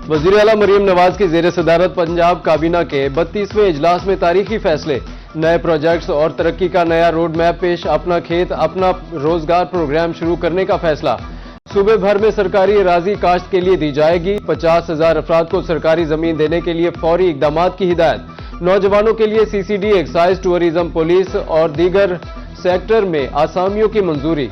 वज़ीर आला मरीम नवाज की ज़ेर सदारत पंजाब काबीना के 32वें इजलास में तारीखी फैसले, नए प्रोजेक्ट्स और तरक्की का नया रोड मैप पेश, अपना खेत अपना रोजगार प्रोग्राम शुरू करने का फैसला। सूबे भर में सरकारी अराजी काश्त के लिए दी जाएगी। 50,000 अफराद को सरकारी जमीन देने के लिए फौरी इकदामात की हिदायत। नौजवानों के लिए CCD, एक्साइज, टूरिज्म, पुलिस और दीगर सेक्टर में आसामियों की मंजूरी।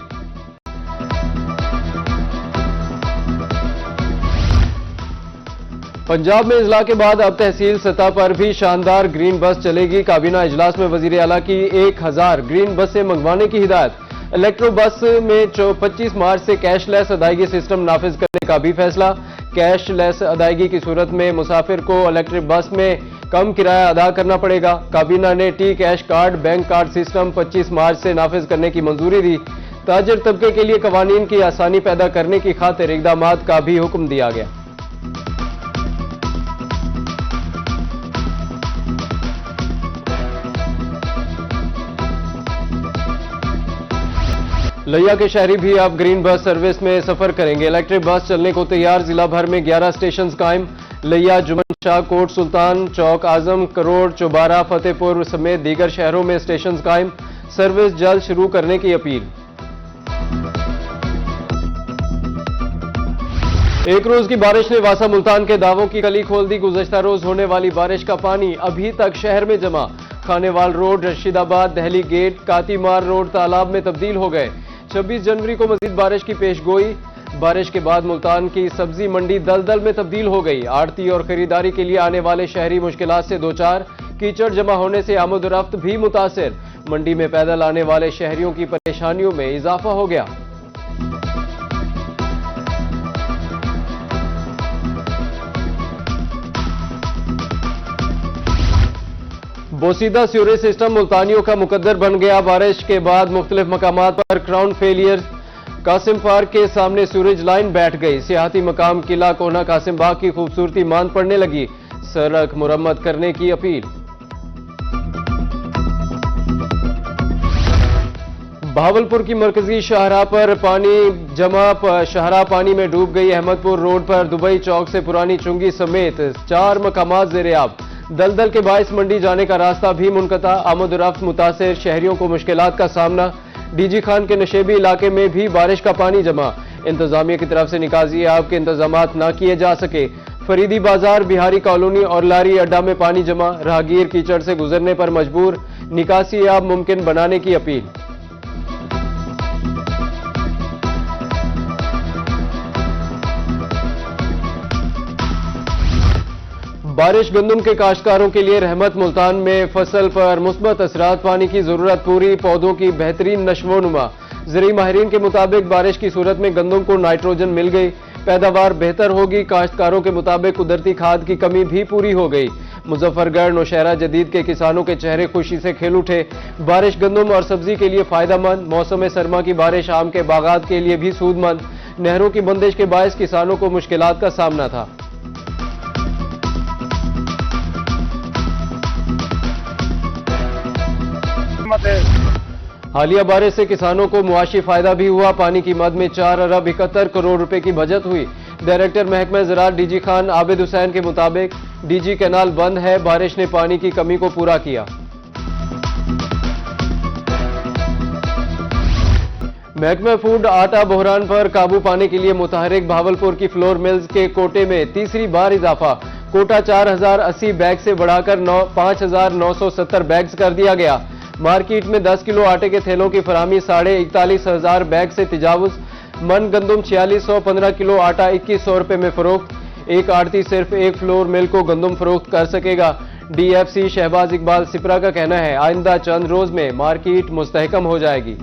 पंजाब में इजला के बाद अब तहसील सतह पर भी शानदार ग्रीन बस चलेगी। काबीना इजलास में वजीर आला की 1000 ग्रीन बसें मंगवाने की हिदायत। इलेक्ट्रो बस में 25 मार्च से कैशलेस अदायगी सिस्टम नाफिज करने का भी फैसला। कैशलेस अदायगी की सूरत में मुसाफिर को इलेक्ट्रिक बस में कम किराया अदा करना पड़ेगा। काबीना ने T cash card, bank card system 25 मार्च से नाफिज करने की मंजूरी दी। ताजिर तबके के लिए कवानीन की आसानी पैदा करने की खातिर इकदामात का भी हुक्म दिया गया। लिया के शहरी भी अब ग्रीन बस सर्विस में सफर करेंगे। इलेक्ट्रिक बस चलने को तैयार। जिला भर में 11 स्टेशन कायम। लिया, जुम्मन शाह, कोट सुल्तान, चौक आजम, करोड़, चौबारा, फतेहपुर समेत दीगर शहरों में स्टेशन कायम। सर्विस जल्द शुरू करने की अपील। एक रोज की बारिश ने वासा मुल्तान के दावों की कली खोल दी। गुज़श्ता रोज होने वाली बारिश का पानी अभी तक शहर में जमा। Khanewal road, Rashidabad, Delhi gate, कातीमार road तालाब में तब्दील हो गए। 26 जनवरी को मजीद बारिश की पेशगोई। बारिश के बाद मुल्तान की सब्जी मंडी दलदल में तब्दील हो गई। आड़ती और खरीदारी के लिए आने वाले शहरी मुश्किलात से दो चार। कीचड़ जमा होने से आमदोरफ्त भी मुतासिर। मंडी में पैदल आने वाले शहरियों की परेशानियों में इजाफा हो गया। बोसीदा सीवरेज सिस्टम मुल्तानियों का मुकद्दर बन गया। बारिश के बाद मुख्तलिफ मकामात पर ग्राउंड फेलियर। कासिम पार्क के सामने सीवरेज लाइन बैठ गई। सियाहती मकाम किला कोना कासिम बाग की खूबसूरती मांद पड़ने लगी। सड़क मुरम्मत करने की अपील। भावलपुर की मरकजी शाहराह पर पानी जमा, शाहराह पानी में डूब गई। अहमदपुर रोड पर दुबई चौक से पुरानी चुंगी समेत 4 मकामात ज़ेर-ए-आब। दलदल के बायस मंडी जाने का रास्ता भी मुनक़ता। आमद-ओ-रफ्त मुतासिर, शहरियों को मुश्किलात का सामना। डीजी खान के नशेबी इलाके में भी बारिश का पानी जमा। इंतजामिया की तरफ से निकासी आब के इंतजामात न किए जा सके। फरीदी बाजार, बिहारी कॉलोनी और लारी अड्डा में पानी जमा। राहगीर कीचड़ से गुजरने पर मजबूर। निकासी आब मुमकिन बनाने की अपील। बारिश गंदम के काश्तकारों के लिए रहमत। मुल्तान में फसल पर मुस्बत असरात। पानी की जरूरत पूरी। पौधों की बेहतरीन नशोनुमा। ज़रूरी माहिरीन के मुताबिक बारिश की सूरत में गंदम को नाइट्रोजन मिल गई। पैदावार बेहतर होगी। काश्तकारों के मुताबिक कुदरती खाद की कमी भी पूरी हो गई। मुजफ्फरगढ़, नौशहरा जदीद के किसानों के चेहरे खुशी से खिल उठे। बारिश गंदम और सब्जी के लिए फायदेमंद। मौसम सरमा की बारिश आम के बागात के लिए भी सूदमंद। नहरों की बंदिश के बायस किसानों को मुश्किलात का सामना था। हालिया बारिश से किसानों को मुआशी फायदा भी हुआ। पानी की मद में 4 अरब 71 करोड़ रुपए की बचत हुई। डायरेक्टर महकमा ज़राअत डीजी खान आबिद हुसैन के मुताबिक डीजी कैनाल बंद है। बारिश ने पानी की कमी को पूरा किया। महकमा फूड आटा बहरान पर काबू पाने के लिए मुतहरिक। भावलपुर की फ्लोर मिल्स के कोटे में तीसरी बार इजाफा। कोटा 4080 बैग से बढ़ाकर 5970 बैग्स कर दिया गया। मार्केट में 10 किलो आटे के थैलों की फराहमी 41,500 बैग से तजावुज। मन गंदम 4600, 15 किलो आटा 2100 रुपए में फरोख्त। एक आड़ती सिर्फ एक फ्लोर मिल को गंदम फरोख्त कर सकेगा। DFC शहबाज इकबाल सिपरा का कहना है आइंदा चंद रोज में मार्केट मुस्तहकम हो जाएगी।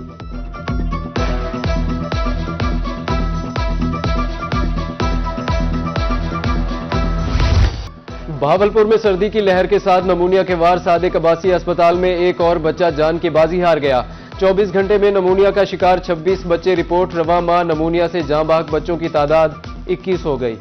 भावलपुर में सर्दी की लहर के साथ नमूनिया के वार सादिक अब्बासी अस्पताल में एक और बच्चा जान की बाजी हार गया। 24 घंटे में नमूनिया का शिकार 26 बच्चे रिपोर्ट। रवां माह नमूनिया से जां बहक बच्चों की तादाद 21 हो गई।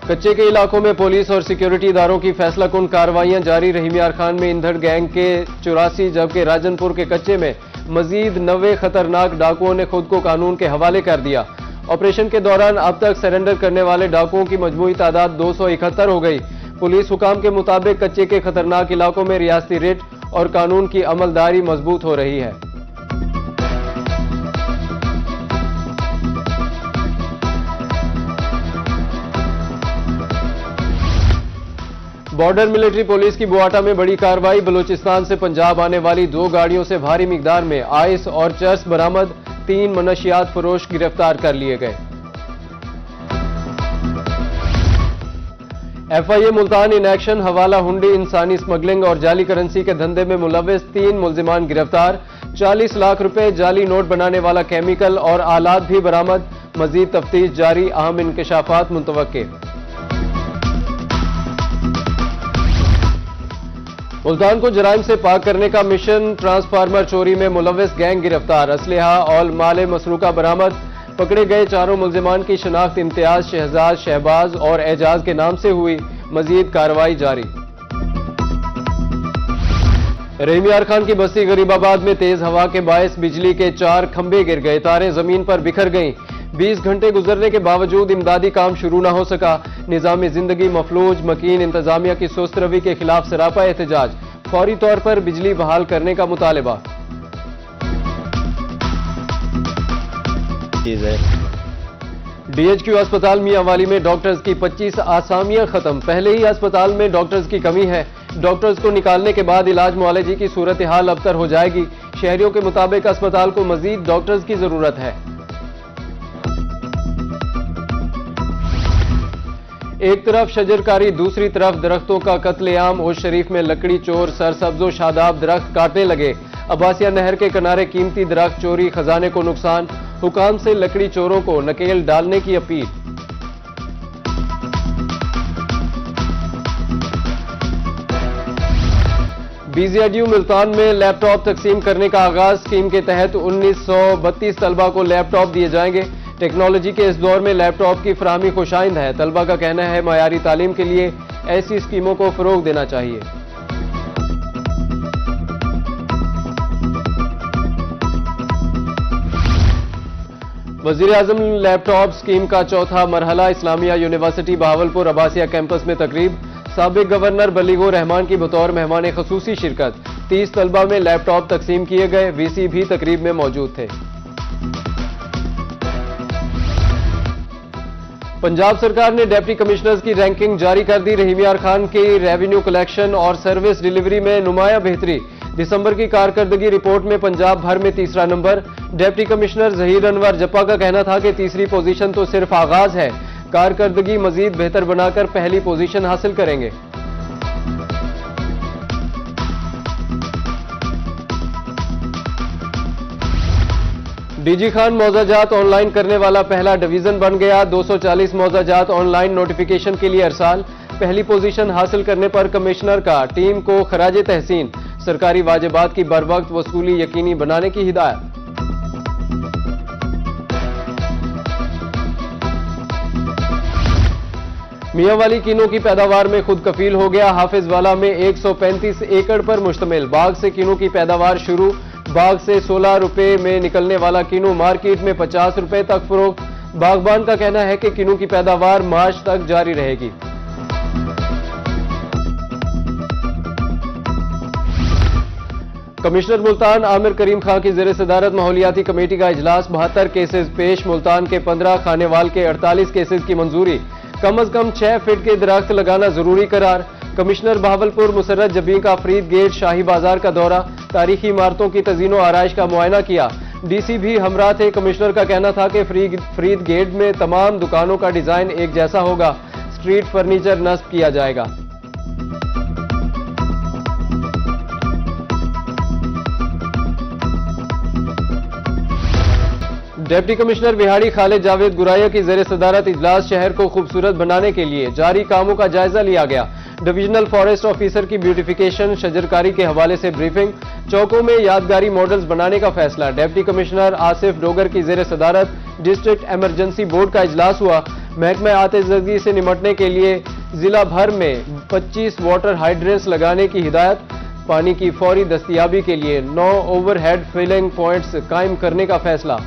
कच्चे के इलाकों में पुलिस और सिक्योरिटी इदारों की फैसला कुन कार्रवाइयां जारी। रहीमियार खान में इंधड़ गैंग के 84, जबकि राजनपुर के कच्चे में मजीद 90 खतरनाक डाकुओं ने खुद को कानून के हवाले कर दिया। ऑपरेशन के दौरान अब तक सरेंडर करने वाले डाकुओं की मजमूई तादाद 271 हो गई। पुलिस हुकाम के मुताबिक कच्चे के खतरनाक इलाकों में रियासती रिट और कानून की अमलदारी मजबूत हो रही है। बॉर्डर मिलिट्री पुलिस की बुआटा में बड़ी कार्रवाई। बलूचिस्तान से पंजाब आने वाली 2 गाड़ियों से भारी मिकदार में आइस और चर्स बरामद। 3 मनशियात फरोश गिरफ्तार कर लिए गए। FIA Multan in action. हवाला हुंडी, इंसानी स्मगलिंग और जाली करेंसी के धंधे में मुलविस 3 मुल्जिमान गिरफ्तार। 40 लाख रुपए जाली नोट बनाने वाला केमिकल और आलात भी बरामद। मजीद तफ्तीश जारी। अहम इंकशाफात मुतवक्के। मुल्तान को जराइम से पाक करने का मिशन। ट्रांसफार्मर चोरी में मुलविस गैंग गिरफ्तार। असलहा और माल मसरूका बरामद। पकड़े गए 4 मुल्जिमान की शनाख्त इम्तियाज, शहजाद, शहबाज और एजाज के नाम से हुई। मजीद कार्रवाई जारी। रहीम यार खान की बस्ती गरीबाबाद में तेज हवा के बायस बिजली के 4 खंभे गिर गए। तारें जमीन पर बिखर गईं। 20 घंटे गुजरने के बावजूद इमदादी काम शुरू न हो सका। निजामी जिंदगी मफलूज। मकीन इंतजामिया की सुस्त रवि के खिलाफ सरापा एहतजाज। फौरी तौर पर बिजली बहाल करने का मुतालबा। DHQ अस्पताल मियांवाली में डॉक्टर्स की 25 आसामियां खत्म। पहले ही अस्पताल में डॉक्टर्स की कमी है। डॉक्टर्स को निकालने के बाद इलाज मुआलजी की सूरत हाल अबतर हो जाएगी। शहरियों के मुताबिक अस्पताल को मजीद डॉक्टर्स की जरूरत है। एक तरफ शजरकारी, दूसरी तरफ दरख्तों का कत्लेआम। ओश शरीफ में लकड़ी चोर सरसब्जो शादाब दरख्त काटने लगे। अब्बासिया नहर के किनारे कीमती दरख्त चोरी, खजाने को नुकसान। हुकाम से लकड़ी चोरों को नकेल डालने की अपील। BZU मुल्तान में लैपटॉप तकसीम करने का आगाज। स्कीम के तहत 1932 तलबा को लैपटॉप दिए जाएंगे। टेक्नोलॉजी के इस दौर में लैपटॉप की फराहमी खुशाइंद है। तलबा का कहना है मयारी तालीम के लिए ऐसी स्कीमों को फरोग देना चाहिए। वजीर आजम लैपटॉप स्कीम का चौथा मरहला। इस्लामिया यूनिवर्सिटी बहावलपुर अब्बासिया कैंपस में तकरीब। साबिक गवर्नर बलीगो रहमान की बतौर मेहमान खसूसी शिरकत। 30 तलबा में लैपटॉप तकसीम किए गए। VC भी तकरीब में मौजूद थे। पंजाब सरकार ने डिप्टी कमिश्नर्स की रैंकिंग जारी कर दी। रहीम यार खान की रेवेन्यू कलेक्शन और सर्विस डिलीवरी में नुमाया बेहतरी। दिसंबर की कारकर्दगी रिपोर्ट में पंजाब भर में तीसरा number. Deputy commissioner Zaheer Anwar Jappa का कहना था कि तीसरी पोजीशन तो सिर्फ आगाज है, कारकर्दगी मजीद बेहतर बनाकर पहली पोजीशन हासिल करेंगे। DG खान मौजाजात ऑनलाइन करने वाला पहला डिवीजन बन गया। 240 मौजाजात ऑनलाइन नोटिफिकेशन के लिए अरसाल। पहली पोजीशन हासिल करने पर कमिश्नर का टीम को खराजे तहसीन। सरकारी वाजिबात की बरवक्त वसूली यकीनी बनाने की हिदायत। मियांवाली किनों की पैदावार में खुद कफील हो गया। हाफिजवाला में 135 एकड़ पर मुश्तमिल बाग से किनों की पैदावार शुरू। बाग से 16 रुपए में निकलने वाला किनू मार्केट में 50 रुपए तक फरोख्त। बागबान का कहना है कि किनू की पैदावार मार्च तक जारी रहेगी। कमिश्नर मुल्तान आमिर करीम खां की ज़ेर सदारत माहौलियाती कमेटी का इजलास। 72 केसेस पेश। मुल्तान के 15, खानेवाल के 48 केसेस की मंजूरी। कम अज कम 6 फीट के दरख्त लगाना जरूरी करार। कमिश्नर बहावलपुर मुसर्रत जबी का फरीद गेट शाही बाजार का दौरा। तारीखी इमारतों की तज़ीनो आराइश का मुआयना किया। DC भी हमरा थे। कमिश्नर का कहना था कि फरीद गेट में तमाम दुकानों का डिजाइन एक जैसा होगा। स्ट्रीट फर्नीचर नस्ब किया जाएगा। डिप्टी कमिश्नर बिहाड़ी खालिद जावेद गुराया की ज़ेर सदारत इजलास। शहर को खूबसूरत बनाने के लिए जारी कामों का जायजा लिया गया। डिविजनल फॉरेस्ट ऑफिसर की ब्यूटिफिकेशन, शजरकारी के हवाले से ब्रीफिंग। चौकों में यादगारी मॉडल्स बनाने का फैसला। डिप्टी कमिश्नर आसिफ डोगर की ज़ेर सदारत डिस्ट्रिक्ट इमरजेंसी बोर्ड का इजलास हुआ। महकमा आतिशज़दी से निपटने के लिए जिला भर में 25 वाटर हाइड्रेंट्स लगाने की हिदायत। पानी की फौरी दस्तयाबी के लिए 9 ओवरहेड फिलिंग पॉइंट्स कायम करने का फैसला।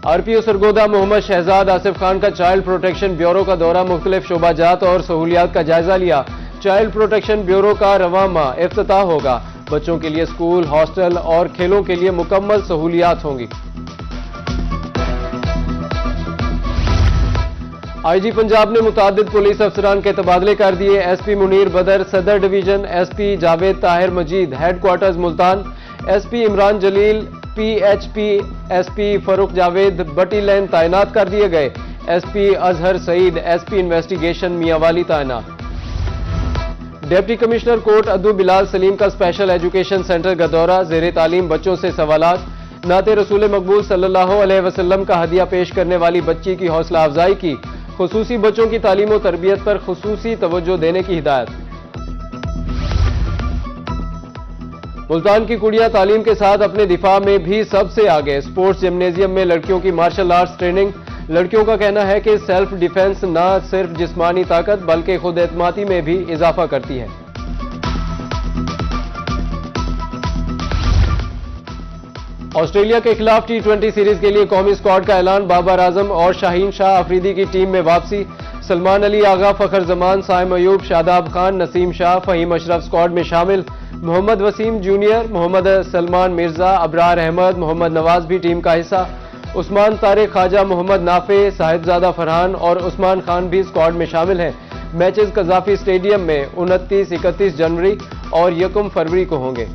आरपीओ सरगोदा मोहम्मद शहजाद आसिफ खान का चाइल्ड प्रोटेक्शन ब्यूरो का दौरा, मुख्तलिफ शोबाजात और सहूलियात का जायजा लिया। चाइल्ड प्रोटेक्शन ब्यूरो का रवां माह इफ्तिताह होगा। बच्चों के लिए स्कूल, हॉस्टल और खेलों के लिए मुकम्मल सहूलियात होंगी। आईजी पंजाब ने मुतादिद पुलिस अफसरान के तबादले कर दिए। SP Munir Badar Sadar division, SP Javed Tahir Majeed headquarters Multan, SP Imran Jalil PHP, SP Farooq Javed बटी लैन तैनात कर दिए गए। SP Azhar Saeed SP investigation Mianwali तैनात। डिप्टी कमिश्नर कोर्ट अद्दू बिलाल सलीम का स्पेशल एजुकेशन सेंटर का दौरा, जेर तालीम बच्चों से सवालात, नाते रसूल मकबूल सल्लल्लाहु अलैहि वसल्लम का हदिया पेश करने वाली बच्ची की हौसला अफजाई की। खुसूसी बच्चों की तालीम और तरबियत पर खुसूसी तवज्जो देने की हिदायत। मुल्तान की कुड़ियां तालीम के साथ अपने दिफा में भी सबसे आगे। स्पोर्ट्स जिम्नेजियम में लड़कियों की मार्शल आर्ट्स ट्रेनिंग। लड़कियों का कहना है कि सेल्फ डिफेंस न सिर्फ जिस्मानी ताकत बल्कि खुद एतमादी में भी इजाफा करती है। ऑस्ट्रेलिया के खिलाफ टी20 सीरीज के लिए कौमी स्क्वाड का ऐलान। बाबर आजम और शाहीन शाह अफरीदी की टीम में वापसी। सलमान अली आगा, फखर जमान, साइम अयूब, शादाब खान, नसीम शाह, फहीम अशरफ स्क्वाड में शामिल। मोहम्मद वसीम जूनियर, मोहम्मद सलमान मिर्जा, अबरार अहमद, मोहम्मद नवाज भी टीम का हिस्सा। उस्मान तारिक, ख्वाजा मोहम्मद नाफे, साहिबजादा फरहान और उस्मान खान भी स्क्वाड में शामिल हैं। मैचेस कजाफी स्टेडियम में 29, 31 जनवरी और 1 फरवरी को होंगे।